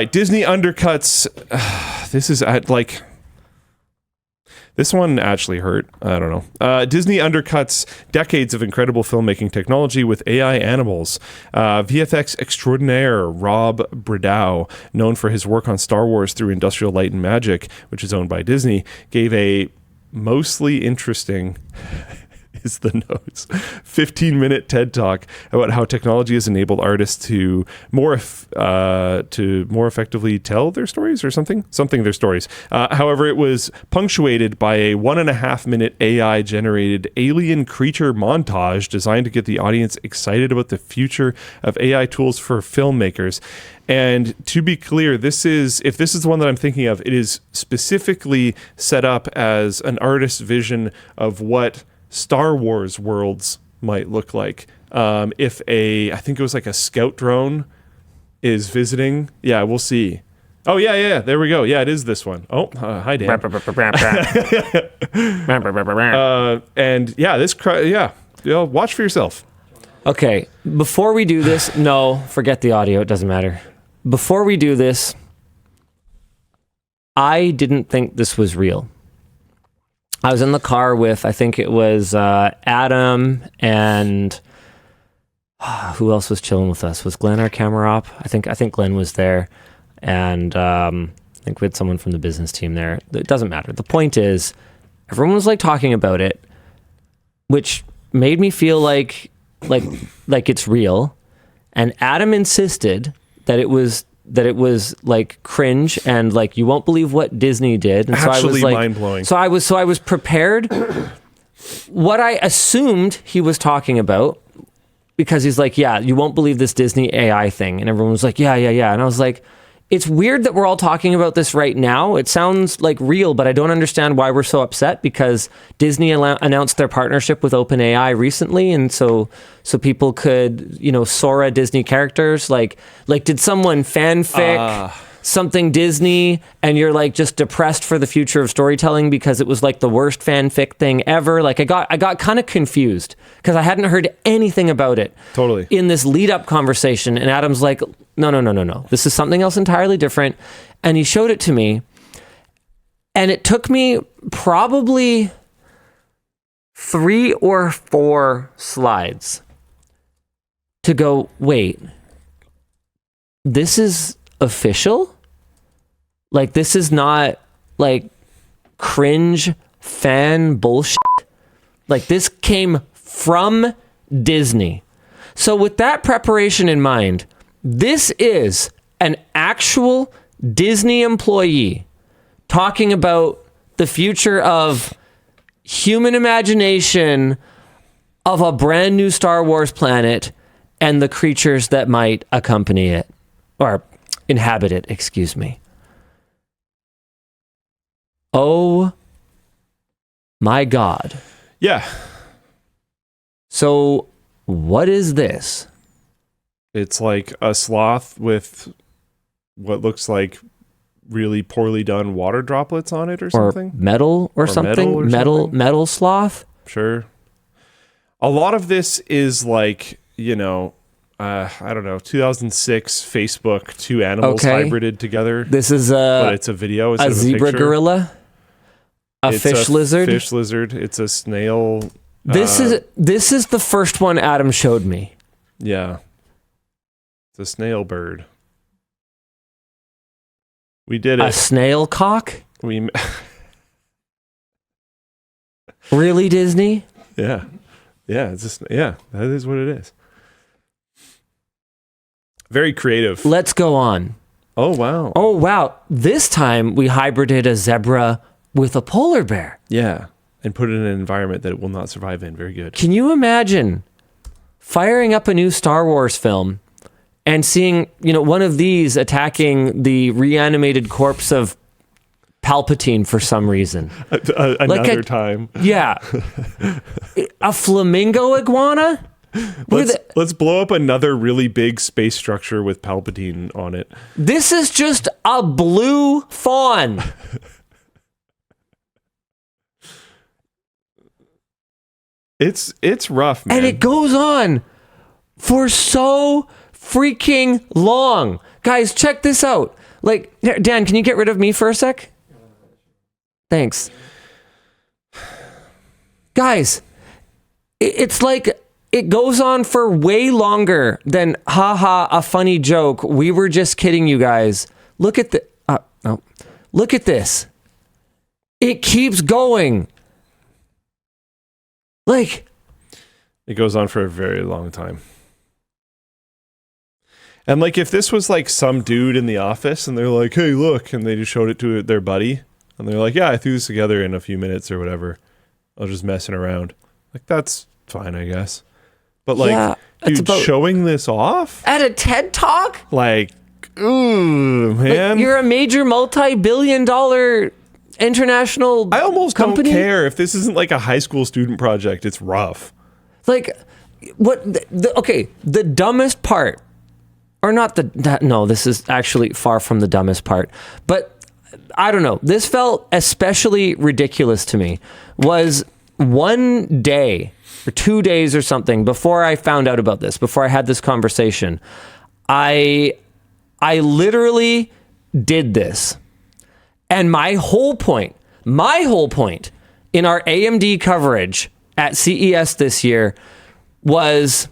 Disney undercuts. This is like. This one actually hurt. I don't know. Disney undercuts decades of incredible filmmaking technology with AI animals. VFX extraordinaire Rob Brdow, known for his work on Star Wars through Industrial Light and Magic, which is owned by Disney, gave a mostly interesting... is the notes 15-minute TED Talk about how technology has enabled artists to more effectively tell their stories or something their stories. However, it was punctuated by a 1.5-minute AI generated alien creature montage designed to get the audience excited about the future of AI tools for filmmakers. And to be clear, if this is the one that I'm thinking of, it is specifically set up as an artist's vision of what Star Wars worlds might look like. If I think it was like a scout drone is visiting. Yeah, we'll see. Oh, yeah. There we go. Yeah, it is this one. Oh, hi, Dan. And yeah, watch for yourself. Okay, before we do this, no, forget the audio. It doesn't matter. Before we do this, I didn't think this was real. I was in the car with, I think it was Adam and who else was chilling with us? Was Glenn our camera op? I think Glenn was there, and I think we had someone from the business team there. It doesn't matter. The point is, everyone was like talking about it, which made me feel like it's real. And Adam insisted that it was like cringe and like you won't believe what Disney did. And actually, so I was like, mind-blowing. So I was prepared. What I assumed he was talking about, because he's like, yeah, you won't believe this Disney AI thing, and everyone was like, yeah, and I was like, it's weird that we're all talking about this right now. It sounds like real, but I don't understand why we're so upset, because Disney announced their partnership with OpenAI recently, and so people could, Sora Disney characters. Like did someone fanfic something Disney, and you're like just depressed for the future of storytelling because it was like the worst fanfic thing ever? Like I got kind of confused because I hadn't heard anything about it. Totally. In this lead up conversation, and Adam's like, no. This is something else entirely different. And he showed it to me, and it took me probably 3 or 4 slides to go, wait, this is official? Like, this is not like cringe fan bullshit. Like, this came from Disney. So with that preparation in mind, this is an actual Disney employee talking about the future of human imagination of a brand new Star Wars planet and the creatures that might accompany it, or inhabit it, excuse me. Oh my God. Yeah. So what is this? It's like a sloth with what looks like really poorly done water droplets on it or something. Metal or something. Metal sloth. Sure. A lot of this is like, I don't know, 2006 Facebook, 2 animals hybrided together. This is but it's a video. A zebra gorilla, it's fish lizard. Fish lizard. It's a snail. This is the first one Adam showed me. Yeah. It's a snail bird. We did it. A snail cock? We Really, Disney? Yeah. Yeah, that is what it is. Very creative. Let's go on. Oh, wow. Oh, wow. This time we hybrided a zebra with a polar bear. Yeah. And put it in an environment that it will not survive in. Very good. Can you imagine firing up a new Star Wars film and seeing, one of these attacking the reanimated corpse of Palpatine for some reason? Another time. Yeah. A flamingo iguana? Let's blow up another really big space structure with Palpatine on it. This is just a blue fawn. It's rough, man. And it goes on for so freaking long. Guys, check this out. Like, here, Dan, can you get rid of me for a sec? Thanks. Guys, it's like it goes on for way longer than haha, a funny joke. We were just kidding you guys. Look at look at this. It keeps going. Like, it goes on for a very long time. And like, if this was like some dude in the office and they're like, hey, look, and they just showed it to their buddy and they're like, yeah, I threw this together in a few minutes or whatever. I was just messing around. Like, that's fine, I guess. But like, yeah, dude, showing this off at a TED Talk? Like, ooh, man. Like, you're a major multi-billion-dollar international I almost company? don't care if this isn't like a high school student project. It's rough. Like, what? The dumbest part, or not no, this is actually far from the dumbest part, but I don't know. This felt especially ridiculous to me. Was one day or 2 days or something before I found out about this, before I had this conversation, I literally did this. And my whole point in our AMD coverage at CES this year was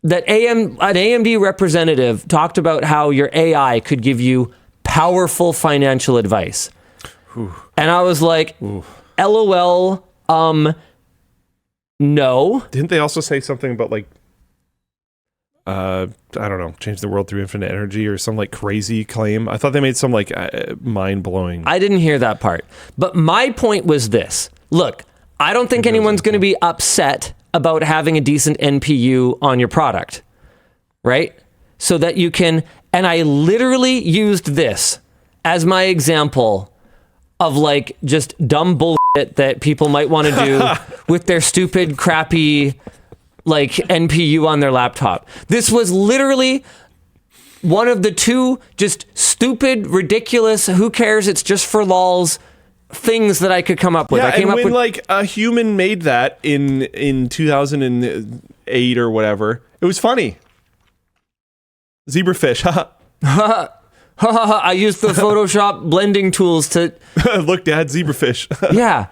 that an AMD representative talked about how your AI could give you powerful financial advice. Whew. And I was like, LOL, no. Didn't they also say something about like, I don't know, change the world through infinite energy or some like crazy claim? I thought they made some like mind-blowing. I didn't hear that part. But my point was this. Look, I don't think anyone's going to be upset about having a decent NPU on your product, right? So that you can, and I literally used this as my example of like just dumb bullshit that people might want to do with their stupid, crappy, like NPU on their laptop. This was literally one of the two just stupid, ridiculous, who cares, it's just for lols things that I could come up with. Yeah, I came and up when with like a human made that in 2008 or whatever, it was funny. Zebrafish, haha. I used the Photoshop blending tools to look, Dad, zebrafish. Yeah.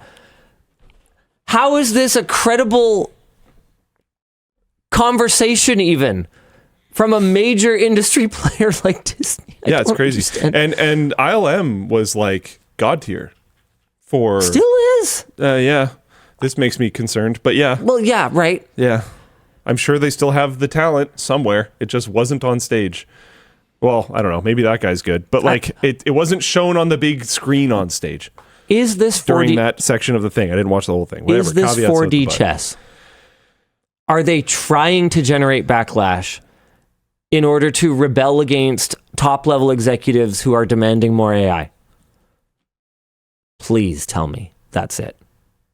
How is this a credible conversation even from a major industry player like Disney? Yeah, it's crazy. And ILM was like God tier for still is. Yeah. This makes me concerned, but yeah. Well, yeah, right. Yeah. I'm sure they still have the talent somewhere. It just wasn't on stage. Well, I don't know. Maybe that guy's good, but like it wasn't shown on the big screen on stage. Is this 4D during that section of the thing? I didn't watch the whole thing. Whatever. Is this 4D chess? Are they trying to generate backlash in order to rebel against top-level executives who are demanding more AI? Please tell me that's it.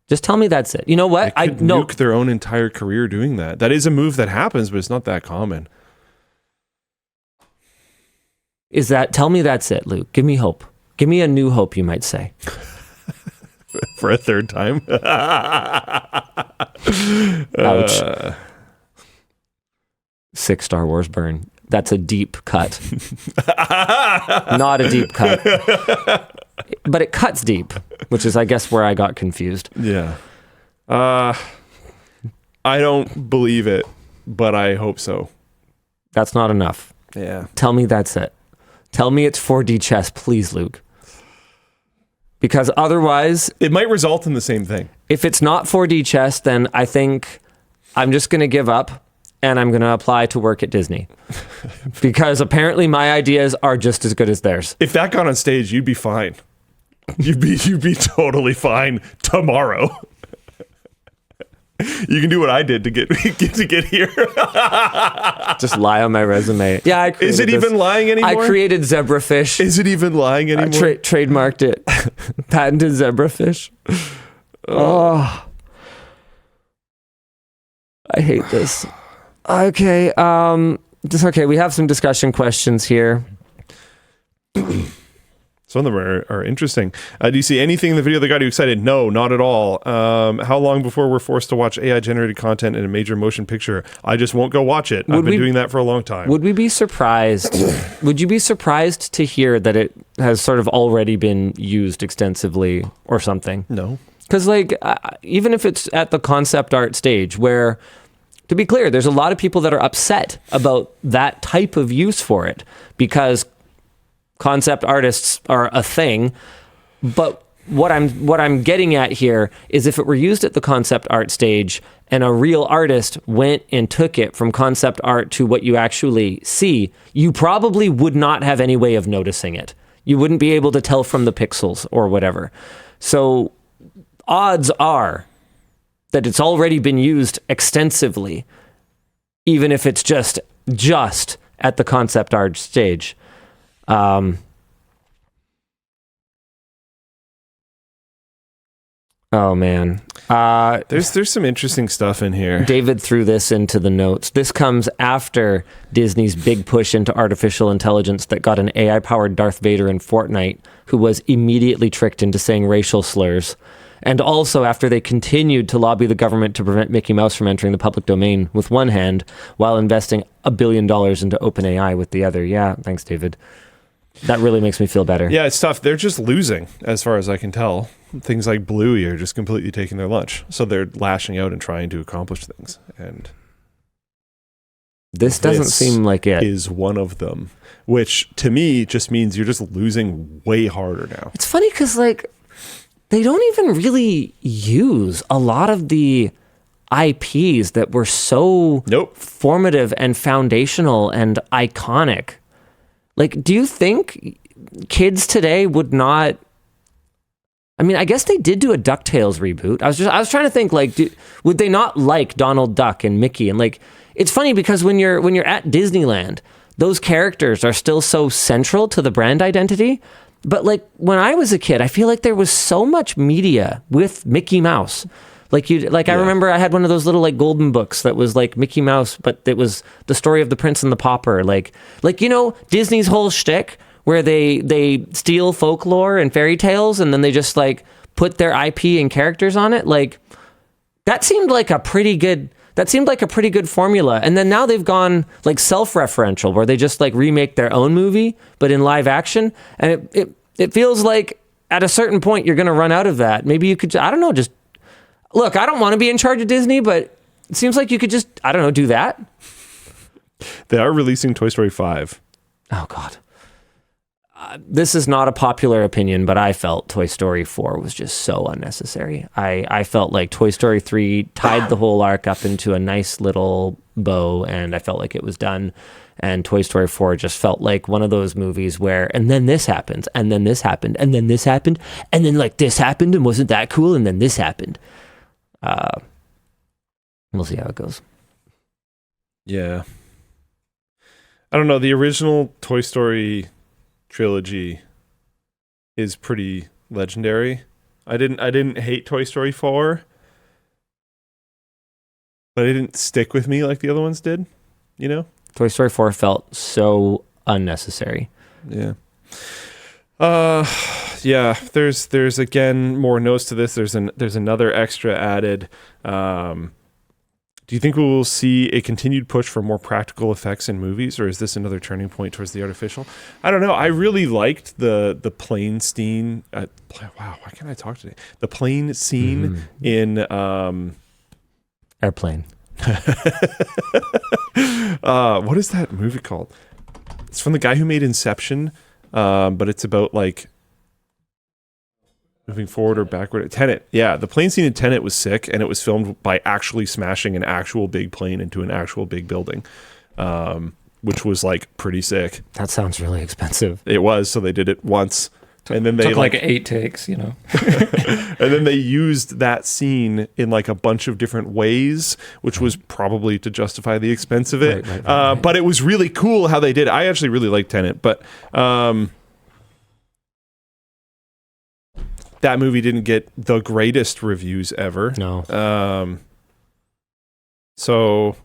Just tell me that's it. You know what? They could nuke their own entire career doing that. That is a move that happens, but it's not that common. Tell me that's it, Luke. Give me hope. Give me a new hope, you might say. For a third time. Ouch. 6 Star Wars burn. That's a deep cut. Not a deep cut. But it cuts deep, which is, I guess, where I got confused. Yeah. I don't believe it, but I hope so. That's not enough. Yeah. Tell me that's it. Tell me it's 4D chess, please, Luke. Because otherwise... it might result in the same thing. If it's not 4D chess, then I think I'm just going to give up and I'm going to apply to work at Disney. Because apparently my ideas are just as good as theirs. If that got on stage, you'd be fine. You'd be totally fine tomorrow. You can do what I did to get here. Just lie on my resume. Yeah, I created Is it even lying anymore? I created zebrafish. Is it even lying anymore? I trademarked it. Patented zebrafish. Oh. I hate this. Okay, okay, we have some discussion questions here. Some of them are interesting. Do you see anything in the video that got you excited? No, not at all. How long before we're forced to watch AI-generated content in a major motion picture? I just won't go watch it. I've been doing that for a long time. Would we be surprised? Would you be surprised to hear that it has sort of already been used extensively or something? No. Because, like, even if it's at the concept art stage, where, to be clear, there's a lot of people that are upset about that type of use for it because concept artists are a thing, but what I'm getting at here is if it were used at the concept art stage and a real artist went and took it from concept art to what you actually see, you probably would not have any way of noticing it. You wouldn't be able to tell from the pixels or whatever. So odds are that it's already been used extensively, even if it's just at the concept art stage. Oh man. There's some interesting stuff in here. David threw this into the notes. This comes after Disney's big push into artificial intelligence that got an AI-powered Darth Vader in Fortnite, who was immediately tricked into saying racial slurs. And also after they continued to lobby the government to prevent Mickey Mouse from entering the public domain with one hand while investing $1 billion into OpenAI with the other. Yeah, thanks, David. That really makes me feel better. Yeah, it's tough. They're just losing, as far as I can tell. Things like Bluey are just completely taking their lunch. So they're lashing out and trying to accomplish things. And this doesn't seem like it. Is one of them, which to me just means you're just losing way harder now. It's funny because, like, they don't even really use a lot of the IPs that were so formative and foundational and iconic. Like, do you think kids today would not? I mean, I guess they did do a DuckTales reboot. I was trying to think, like, would they not like Donald Duck and Mickey? And, like, it's funny because when you're at Disneyland, those characters are still so central to the brand identity. But, like, when I was a kid, I feel like there was so much media with Mickey Mouse. Like, I remember I had one of those little, like, golden books that was like Mickey Mouse, but it was the story of the Prince and the Pauper. Like you know, Disney's whole shtick where they steal folklore and fairy tales and then they just, like, put their IP and characters on it. Like, that seemed like a pretty good formula. And then now they've gone, like, self-referential where they just, like, remake their own movie, but in live action. And it feels like at a certain point you're going to run out of that. Maybe you could, I don't know, just look, I don't want to be in charge of Disney, but it seems like you could just, I don't know, do that. They are releasing Toy Story 5. Oh, God. This is not a popular opinion, but I felt Toy Story 4 was just so unnecessary. I felt like Toy Story 3 tied the whole arc up into a nice little bow, and I felt like it was done. And Toy Story 4 just felt like one of those movies where, and then this happens, and then this happened, and then this happened, and then, like, this happened, and wasn't that cool, and then this happened. We'll see how it goes. Yeah. I don't know. The original Toy Story trilogy is pretty legendary. I didn't hate Toy Story 4, but it didn't stick with me like the other ones did, you know? Toy Story 4 felt so unnecessary. Yeah. Yeah, there's again more notes to this. There's another extra added. Do you think we will see a continued push for more practical effects in movies, or is this another turning point towards the artificial? I don't know. I really liked the plane scene. Wow, why can't I talk today? The plane scene in Airplane. What is that movie called? It's from the guy who made Inception, but it's about, like, moving forward or backward. Tenet. Yeah, the plane scene in Tenet was sick, and it was filmed by actually smashing an actual big plane into an actual big building, which was, like, pretty sick. That sounds really expensive. It was, so they did it once. And then they took like 8 takes, you know. And then they used that scene in, like, a bunch of different ways, which was probably to justify the expense of it. Right. But it was really cool how they did it. I actually really liked Tenet, but that movie didn't get the greatest reviews ever. No. So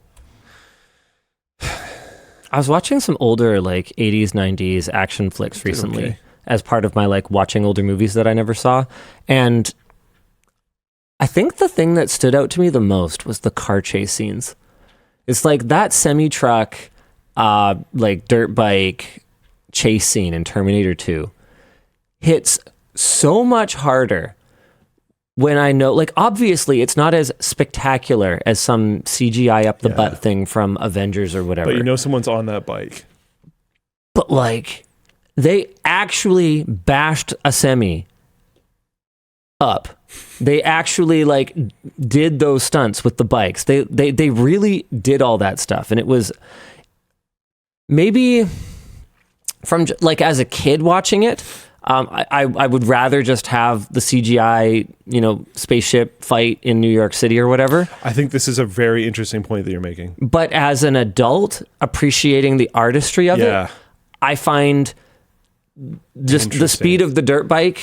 I was watching some older, like, 80s, 90s action flicks recently. as part of my like watching older movies that I never saw. And I think the thing that stood out to me the most was the car chase scenes. It's like that semi-truck, like dirt bike chase scene in Terminator 2 hits so much harder when I know, like, obviously it's not as spectacular as some CGI up the butt thing from Avengers or whatever. But you know someone's on that bike. But like, they actually bashed a semi up. They actually like did those stunts with the bikes. They really did all that stuff. And it was maybe from like as a kid watching it, I would rather just have the CGI, you know, spaceship fight in New York City or whatever. I think this is a very interesting point that you're making. But as an adult, appreciating the artistry of it, I find just the speed of the dirt bike,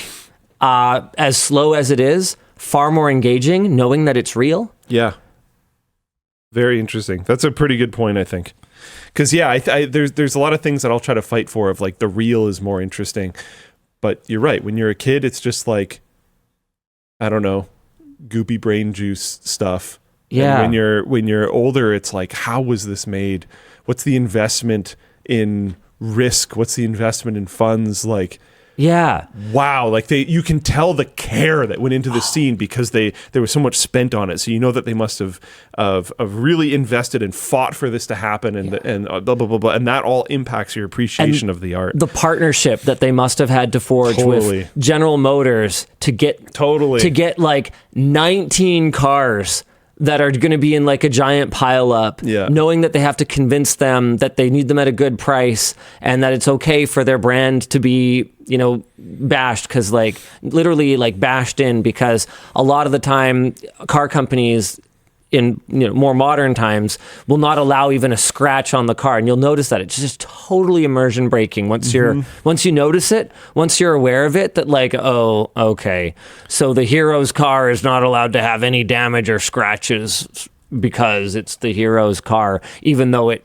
as slow as it is, far more engaging, knowing that it's real. Yeah. Very interesting. That's a pretty good point, I think. Because, there's a lot of things that I'll try to fight for of like the real is more interesting. But you're right. When you're a kid, it's just like, I don't know, goopy brain juice stuff. Yeah. And when you're older, it's like, how was this made? What's the investment in risk? What's the investment in funds? Like, yeah, wow, like you can tell the care that went into the scene because there was so much spent on it. So you know that they must have really invested and fought for this to happen, and blah blah blah blah, and that all impacts your appreciation of the art. The partnership that they must have had to forge with General Motors to get like 19 cars that are going to be in like a giant pile up, knowing that they have to convince them that they need them at a good price and that it's okay for their brand to be, you know, bashed, because like literally like bashed in, because a lot of the time car companies in, you know, more modern times will not allow even a scratch on the car, and you'll notice that it's just totally immersion breaking once you notice it, once you're aware of it, that like, oh, okay, so the hero's car is not allowed to have any damage or scratches because it's the hero's car, even though it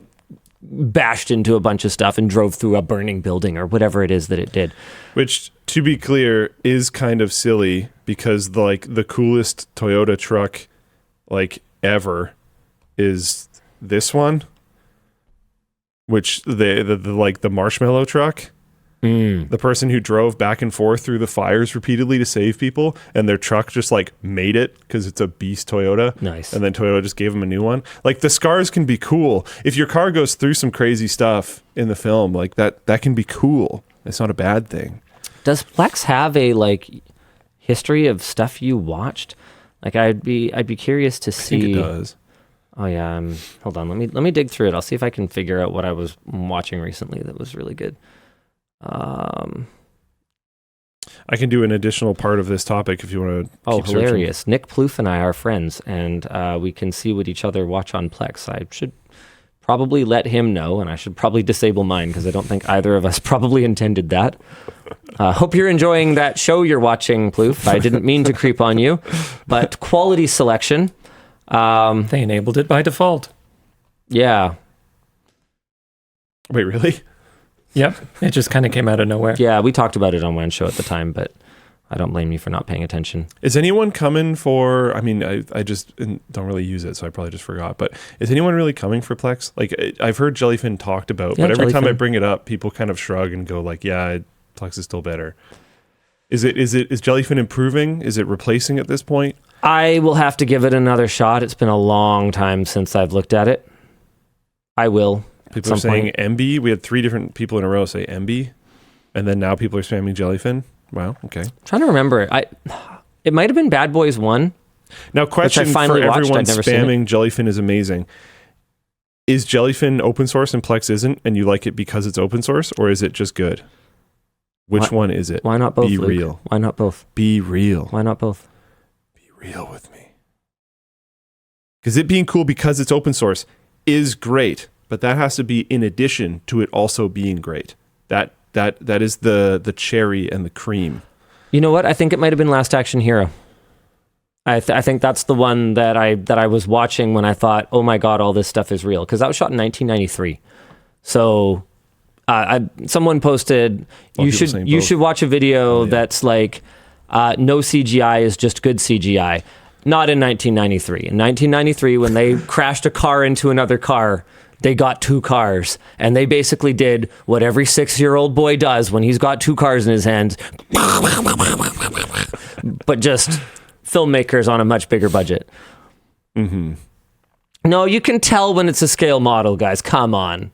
bashed into a bunch of stuff and drove through a burning building or whatever it is that it did. Which, to be clear, is kind of silly, because the coolest Toyota truck like ever is this one, which the marshmallow truck, the person who drove back and forth through the fires repeatedly to save people, and their truck just like made it because it's a beast Toyota. Nice. And then Toyota just gave them a new one. Like, the scars can be cool if your car goes through some crazy stuff in the film, like that can be cool. It's not a bad thing. Does Plex have a like history of stuff you watched? Like, I'd be curious to see. I think it does. Oh yeah. Hold on. Let me dig through it. I'll see if I can figure out what I was watching recently that was really good. I can do an additional part of this topic if you want to. Oh, hilarious! Searching. Nick Plouffe and I are friends, and we can see what each other watch on Plex. I should probably let him know, and I should probably disable mine, because I don't think either of us probably intended that. Hope you're enjoying that show you're watching, Plouffe. I didn't mean to creep on you, but quality selection. They enabled it by default. Yeah. Wait, really? Yep. It just kind of came out of nowhere. Yeah, we talked about it on one show at the time, but I don't blame you for not paying attention. Is anyone coming for, I mean, I just don't really use it, so I probably just forgot, but is anyone really coming for Plex? Like, I've heard Jellyfin talked about, but every time I bring it up, people kind of shrug and go like, yeah, Plex is still better. Is Jellyfin improving? Is it replacing at this point? I will have to give it another shot. It's been a long time since I've looked at it. I will. People are saying MB. We had 3 different people in a row say MB, and then now people are spamming Jellyfin. Wow. Okay. I'm trying to remember. It might have been Bad Boys 1. Now, question for everyone spamming Jellyfin is amazing. Is Jellyfin open source and Plex isn't, and you like it because it's open source, or is it just good? Which one is it? Why not both? Be Luke? real. Why not both? Be real. Why not both? Be real with me. Because it being cool because it's open source is great, but that has to be in addition to it also being great. That is the cherry and the cream. You know what? I think it might have been Last Action Hero. I think that's the one that I was watching when I thought, oh my God, all this stuff is real. Because that was shot in 1993. So Someone posted, you should watch a video that's like, no CGI is just good CGI. Not in 1993. In 1993, when they crashed a car into another car, they got two cars, and they basically did what every 6-year-old boy does when he's got two cars in his hands, but just filmmakers on a much bigger budget. Mm-hmm. No, you can tell when it's a scale model, guys. Come on,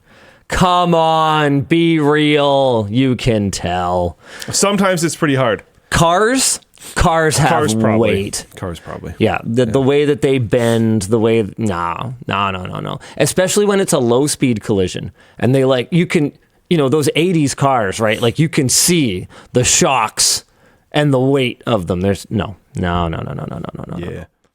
be real. You can tell. Sometimes it's pretty hard. Cars have weight. Cars probably. Yeah, the way that they bend, the way... No. Especially when it's a low-speed collision. And they you can... those 80s cars, right? Like, you can see the shocks and the weight of them. There's... No. Yeah.